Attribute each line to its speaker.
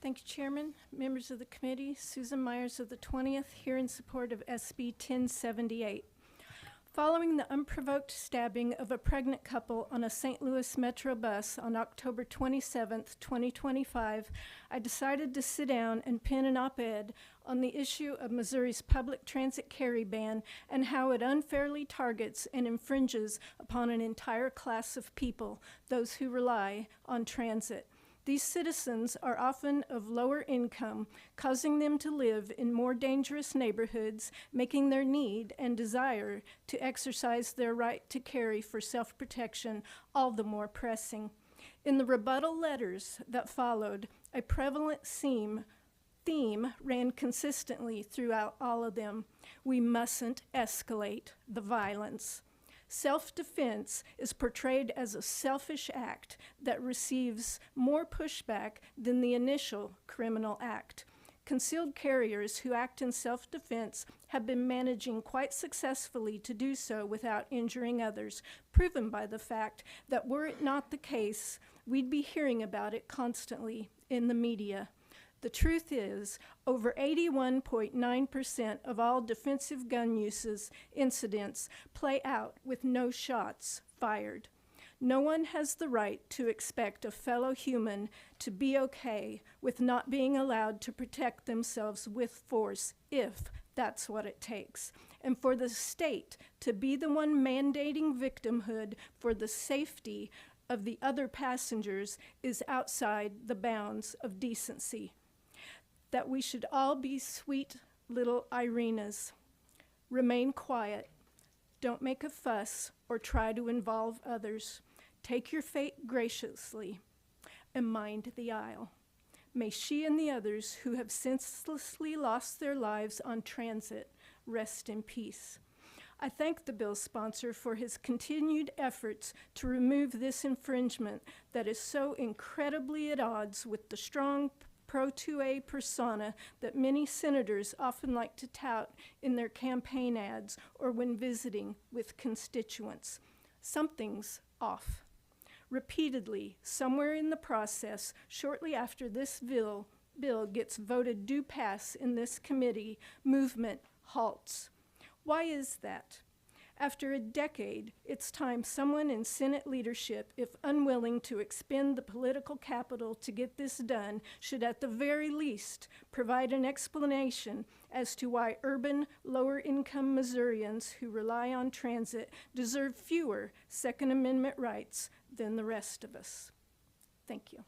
Speaker 1: Thank you, Chairman. Members of the committee, Susan Myers of the 20th, here in support of SB 1078. Following the unprovoked stabbing of a pregnant couple on a St. Louis Metro bus on October 27, 2025, I decided to sit down and pen an op-ed on the issue of Missouri's public transit carry ban and how it unfairly targets and infringes upon an entire class of people, those who rely on transit. These citizens are often of lower income, causing them to live in more dangerous neighborhoods, making their need and desire to exercise their right to carry for self-protection all the more pressing. In the rebuttal letters that followed, a prevalent theme ran consistently throughout all of them. We mustn't escalate the violence. Self-defense is portrayed as a selfish act that receives more pushback than the initial criminal act. Concealed carriers who act in self-defense have been managing quite successfully to do so without injuring others, proven by the fact that were it not the case, we'd be hearing about it constantly in the media. The truth is, over 81.9% of all defensive gun incidents play out with no shots fired. No one has the right to expect a fellow human to be okay with not being allowed to protect themselves with force if that's what it takes. And for the state to be the one mandating victimhood for the safety of the other passengers is outside the bounds of decency. That we should all be sweet little Irenas. Remain quiet. Don't make a fuss or try to involve others. Take your fate graciously and mind the aisle. May she and the others who have senselessly lost their lives on transit rest in peace. I thank the bill's sponsor for his continued efforts to remove this infringement that is so incredibly at odds with the strong pro-2A persona that many senators often like to tout in their campaign ads or when visiting with constituents. Something's off. Repeatedly, somewhere in the process, shortly after this bill gets voted do pass in this committee, movement halts. Why is that? After a decade, it's time someone in Senate leadership, if unwilling to expend the political capital to get this done, should at the very least provide an explanation as to why urban, lower-income Missourians who rely on transit deserve fewer Second Amendment rights than the rest of us. Thank you.